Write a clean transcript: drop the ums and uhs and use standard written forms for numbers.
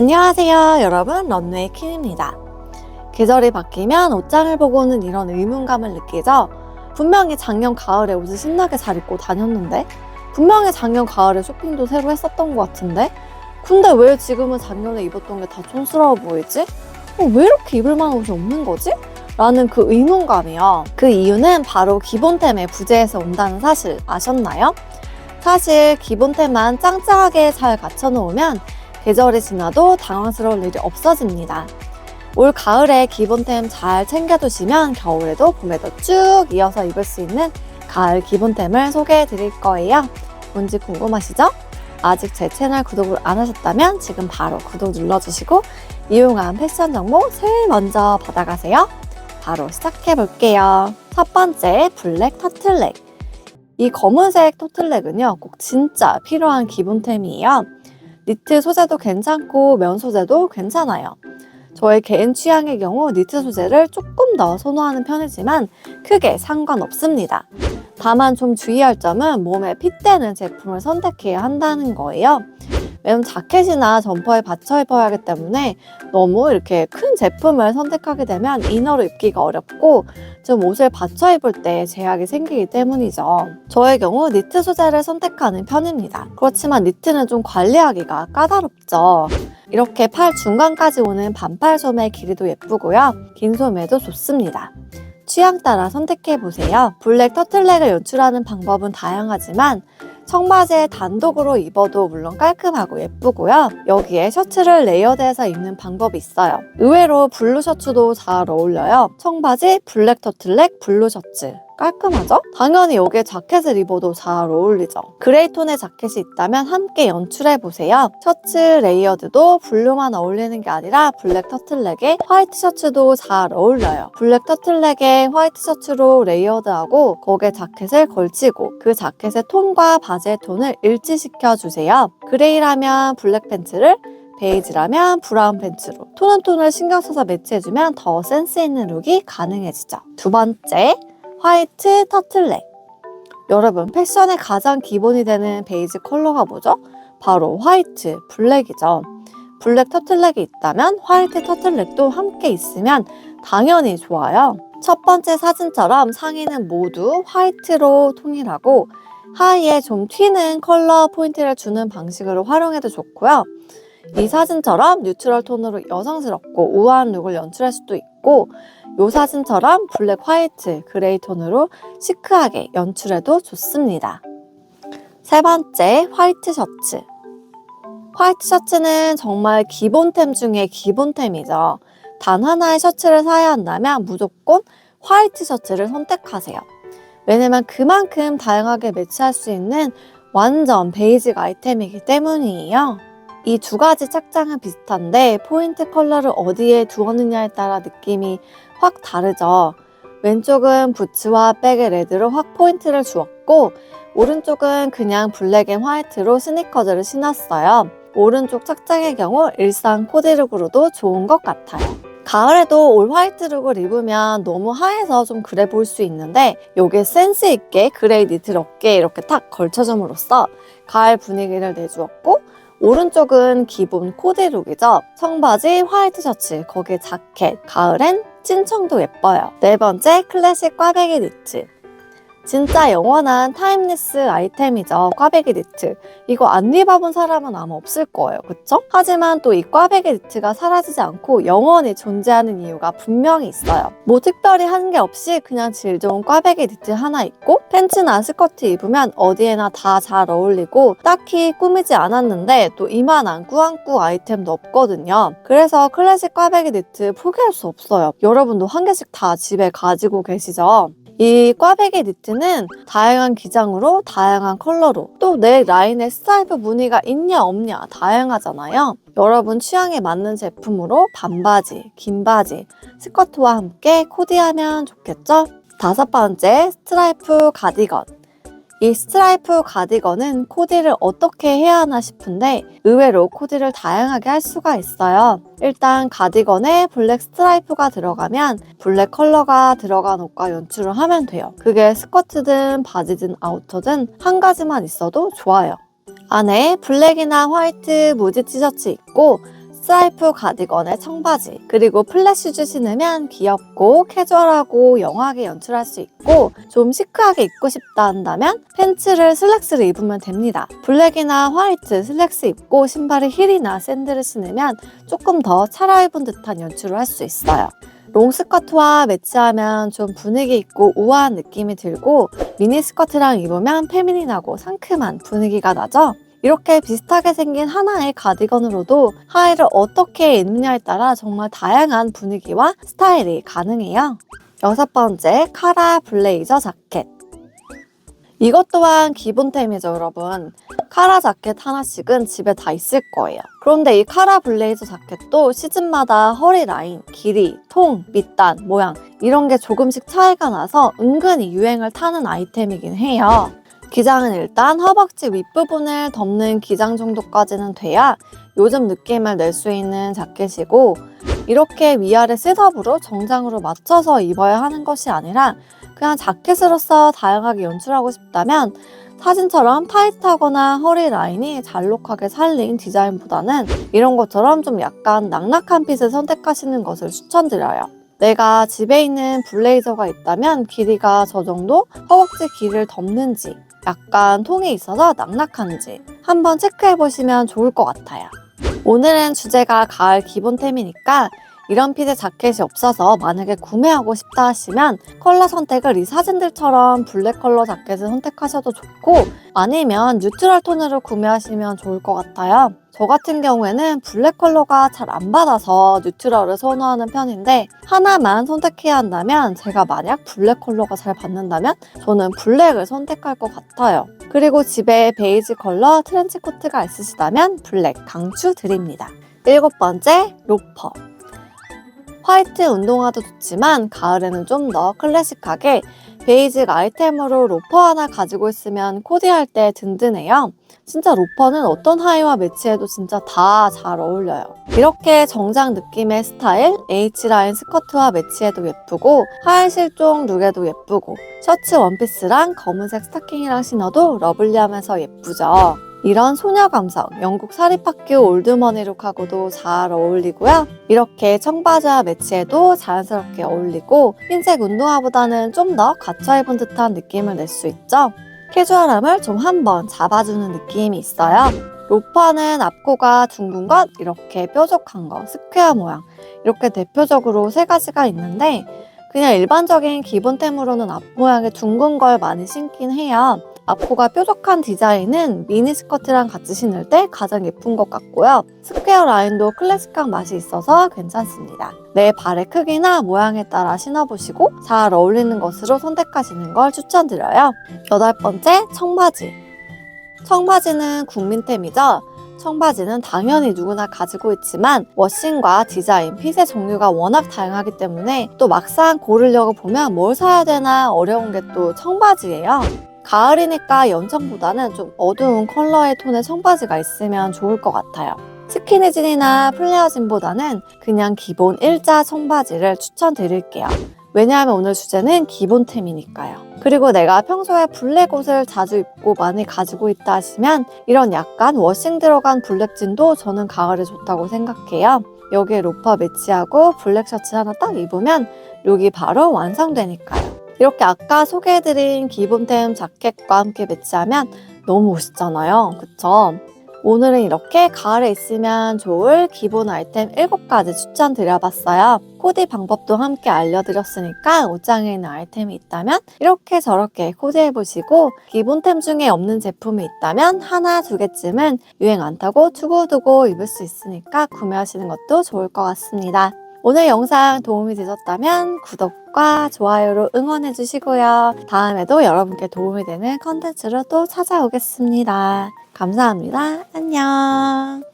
안녕하세요 여러분, 런웨이 퀸입니다. 계절이 바뀌면 옷장을 보고는 이런 의문감을 느끼죠. 분명히 작년 가을에 옷을 신나게 잘 입고 다녔는데, 분명히 작년 가을에 쇼핑도 새로 했었던 것 같은데, 근데 왜 지금은 작년에 입었던 게 다 촌스러워 보이지? 왜 이렇게 입을 만한 옷이 없는 거지? 라는 그 의문감이요. 그 이유는 바로 기본템의 부재에서 온다는 사실 아셨나요? 사실 기본템만 짱짱하게 잘 갖춰놓으면 계절이 지나도 당황스러울 일이 없어집니다. 올 가을에 기본템 잘 챙겨두시면 겨울에도 봄에도 쭉 이어서 입을 수 있는 가을 기본템을 소개해 드릴 거예요. 뭔지 궁금하시죠? 아직 제 채널 구독을 안 하셨다면 지금 바로 구독 눌러주시고 유용한 패션 정보 제일 먼저 받아가세요. 바로 시작해 볼게요. 첫 번째, 블랙 터틀넥. 이 검은색 터틀넥은요, 꼭 진짜 필요한 기본템이에요. 니트 소재도 괜찮고 면 소재도 괜찮아요. 저의 개인 취향의 경우 니트 소재를 조금 더 선호하는 편이지만 크게 상관없습니다. 다만 좀 주의할 점은 몸에 핏되는 제품을 선택해야 한다는 거예요. 왜냐면 자켓이나 점퍼에 받쳐 입어야 하기 때문에 너무 이렇게 큰 제품을 선택하게 되면 이너로 입기가 어렵고 좀 옷을 받쳐 입을 때 제약이 생기기 때문이죠. 저의 경우 니트 소재를 선택하는 편입니다. 그렇지만 니트는 좀 관리하기가 까다롭죠. 이렇게 팔 중간까지 오는 반팔 소매 길이도 예쁘고요. 긴 소매도 좋습니다. 취향 따라 선택해보세요. 블랙 터틀넥을 연출하는 방법은 다양하지만 청바지에 단독으로 입어도 물론 깔끔하고 예쁘고요. 여기에 셔츠를 레이어드해서 입는 방법이 있어요. 의외로 블루 셔츠도 잘 어울려요. 청바지, 블랙 터틀넥, 블루 셔츠. 깔끔하죠? 당연히 여기에 자켓을 입어도 잘 어울리죠. 그레이 톤의 자켓이 있다면 함께 연출해보세요. 셔츠 레이어드도 블루만 어울리는 게 아니라 블랙 터틀넥에 화이트 셔츠도 잘 어울려요. 블랙 터틀넥에 화이트 셔츠로 레이어드하고 거기에 자켓을 걸치고 그 자켓의 톤과 바지의 톤을 일치시켜주세요. 그레이라면 블랙 팬츠를, 베이지라면 브라운 팬츠로 톤 신경 써서 매치해주면 더 센스 있는 룩이 가능해지죠. 두 번째, 화이트 터틀넥. 여러분, 패션의 가장 기본이 되는 베이지 컬러가 뭐죠? 바로 화이트, 블랙이죠. 블랙 터틀넥이 있다면 화이트 터틀넥도 함께 있으면 당연히 좋아요. 첫 번째 사진처럼 상의는 모두 화이트로 통일하고 하의에 좀 튀는 컬러 포인트를 주는 방식으로 활용해도 좋고요. 이 사진처럼 뉴트럴 톤으로 여성스럽고 우아한 룩을 연출할 수도 있고, 이 사진처럼 블랙, 화이트, 그레이 톤으로 시크하게 연출해도 좋습니다. 세 번째, 화이트 셔츠. 화이트 셔츠는 정말 기본템 중에 기본템이죠. 단 하나의 셔츠를 사야 한다면 무조건 화이트 셔츠를 선택하세요. 왜냐면 그만큼 다양하게 매치할 수 있는 완전 베이직 아이템이기 때문이에요. 이 두 가지 착장은 비슷한데 포인트 컬러를 어디에 두었느냐에 따라 느낌이 확 다르죠. 왼쪽은 부츠와 백의 레드로 확 포인트를 주었고, 오른쪽은 그냥 블랙 앤 화이트로 스니커즈를 신었어요. 오른쪽 착장의 경우 일상 코디룩으로도 좋은 것 같아요. 가을에도 올 화이트 룩을 입으면 너무 하해서 좀 그래 보일 수 있는데, 요게 센스 있게 그레이 니트를 어깨에 이렇게 탁 걸쳐줌으로써 가을 분위기를 내주었고, 오른쪽은 기본 코디룩이죠. 청바지, 화이트 셔츠, 거기에 자켓, 가을엔 찐청도 예뻐요. 네 번째, 클래식 꽈배기 니트. 진짜 영원한 타임리스 아이템이죠. 꽈배기 니트. 이거 안 입어본 사람은 아마 없을 거예요. 그쵸? 하지만 또 이 꽈배기 니트가 사라지지 않고 영원히 존재하는 이유가 분명히 있어요. 뭐 특별히 한 게 없이 그냥 질 좋은 꽈배기 니트 하나 입고 팬츠나 스커트 입으면 어디에나 다 잘 어울리고 딱히 꾸미지 않았는데 또 이만한 꾸안꾸 아이템도 없거든요. 그래서 클래식 꽈배기 니트 포기할 수 없어요. 여러분도 한 개씩 다 집에 가지고 계시죠? 이 꽈배기 니트는 다양한 기장으로 다양한 컬러로 또 내 라인에 스트라이프 무늬가 있냐 없냐 다양하잖아요. 여러분 취향에 맞는 제품으로 반바지, 긴 바지, 스커트와 함께 코디하면 좋겠죠? 다섯 번째, 스트라이프 가디건. 이 스트라이프 가디건은 코디를 어떻게 해야 하나 싶은데 의외로 코디를 다양하게 할 수가 있어요. 일단 가디건에 블랙 스트라이프가 들어가면 블랙 컬러가 들어간 옷과 연출을 하면 돼요. 그게 스커트든 바지든 아우터든 한 가지만 있어도 좋아요. 안에 블랙이나 화이트 무지 티셔츠 입고 스트라이프 가디건에 청바지, 그리고 플랫 슈즈 신으면 귀엽고 캐주얼하고 영하게 연출할 수 있고 좀 시크하게 입고 싶다 한다면 팬츠를 슬랙스를 입으면 됩니다. 블랙이나 화이트 슬랙스 입고 신발에 힐이나 샌들을 신으면 조금 더 차려입은 듯한 연출을 할 수 있어요. 롱스커트와 매치하면 좀 분위기 있고 우아한 느낌이 들고 미니스커트랑 입으면 페미닌하고 상큼한 분위기가 나죠? 이렇게 비슷하게 생긴 하나의 가디건으로도 하의를 어떻게 입느냐에 따라 정말 다양한 분위기와 스타일이 가능해요. 6번째, 카라 블레이저 자켓. 이것 또한 기본템이죠, 여러분. 카라 자켓 하나씩은 집에 다 있을 거예요. 그런데 이 카라 블레이저 자켓도 시즌마다 허리 라인, 길이, 통, 밑단, 모양 이런 게 조금씩 차이가 나서 은근히 유행을 타는 아이템이긴 해요. 기장은 일단 허벅지 윗부분을 덮는 기장 정도까지는 돼야 요즘 느낌을 낼 수 있는 자켓이고, 이렇게 위아래 셋업으로 정장으로 맞춰서 입어야 하는 것이 아니라 그냥 자켓으로서 다양하게 연출하고 싶다면 사진처럼 타이트하거나 허리 라인이 잘록하게 살린 디자인보다는 이런 것처럼 좀 약간 낙낙한 핏을 선택하시는 것을 추천드려요. 내가 집에 있는 블레이저가 있다면 길이가 저 정도 허벅지 길이를 덮는지, 약간 통이 있어서 낙낙한지 한번 체크해보시면 좋을 것 같아요. 오늘은 주제가 가을 기본템이니까 이런 핏의 자켓이 없어서 만약에 구매하고 싶다 하시면 컬러 선택을 이 사진들처럼 블랙 컬러 자켓을 선택하셔도 좋고, 아니면 뉴트럴 톤으로 구매하시면 좋을 것 같아요. 저 같은 경우에는 블랙 컬러가 잘 안 받아서 뉴트럴을 선호하는 편인데, 하나만 선택해야 한다면 제가 만약 블랙 컬러가 잘 받는다면 저는 블랙을 선택할 것 같아요. 그리고 집에 베이지 컬러 트렌치 코트가 있으시다면 블랙 강추드립니다. 7번째, 로퍼. 화이트 운동화도 좋지만 가을에는 좀 더 클래식하게 베이직 아이템으로 로퍼 하나 가지고 있으면 코디할 때 든든해요. 진짜 로퍼는 어떤 하의와 매치해도 진짜 다 잘 어울려요. 이렇게 정장 느낌의 스타일, H라인 스커트와 매치해도 예쁘고 하의 실종 룩에도 예쁘고 셔츠 원피스랑 검은색 스타킹이랑 신어도 러블리하면서 예쁘죠. 이런 소녀 감성, 영국 사립학교 올드머니 룩하고도 잘 어울리고요. 이렇게 청바지와 매치해도 자연스럽게 어울리고 흰색 운동화보다는 좀 더 갖춰 입은 듯한 느낌을 낼 수 있죠. 캐주얼함을 좀 한번 잡아주는 느낌이 있어요. 로퍼는 앞코가 둥근 것, 이렇게 뾰족한 것, 스퀘어 모양 이렇게 대표적으로 3가지가 있는데, 그냥 일반적인 기본템으로는 앞모양이 둥근 걸 많이 신긴 해요. 앞코가 뾰족한 디자인은 미니스커트랑 같이 신을 때 가장 예쁜 것 같고요. 스퀘어 라인도 클래식한 맛이 있어서 괜찮습니다. 내 발의 크기나 모양에 따라 신어보시고 잘 어울리는 것으로 선택하시는 걸 추천드려요. 8번째, 청바지. 청바지는 국민템이죠. 청바지는 당연히 누구나 가지고 있지만 워싱과 디자인, 핏의 종류가 워낙 다양하기 때문에 또 막상 고르려고 보면 뭘 사야 되나 어려운 게 또 청바지예요. 가을이니까 연청보다는 좀 어두운 컬러의 톤의 청바지가 있으면 좋을 것 같아요. 스키니진이나 플레어진보다는 그냥 기본 일자 청바지를 추천드릴게요. 왜냐하면 오늘 주제는 기본템이니까요. 그리고 내가 평소에 블랙 옷을 자주 입고 많이 가지고 있다 하시면 이런 약간 워싱 들어간 블랙진도 저는 가을에 좋다고 생각해요. 여기에 로퍼 매치하고 블랙 셔츠 하나 딱 입으면 룩이 바로 완성되니까요. 이렇게 아까 소개해드린 기본템 자켓과 함께 매치하면 너무 멋있잖아요. 그쵸? 오늘은 이렇게 가을에 있으면 좋을 기본 아이템 7가지 추천드려봤어요. 코디 방법도 함께 알려드렸으니까 옷장에 있는 아이템이 있다면 이렇게 저렇게 코디해보시고, 기본템 중에 없는 제품이 있다면 하나, 2개쯤은 유행 안 타고 두고두고 입을 수 있으니까 구매하시는 것도 좋을 것 같습니다. 오늘 영상 도움이 되셨다면 구독과 좋아요로 응원해 주시고요. 다음에도 여러분께 도움이 되는 컨텐츠로 또 찾아오겠습니다. 감사합니다. 안녕.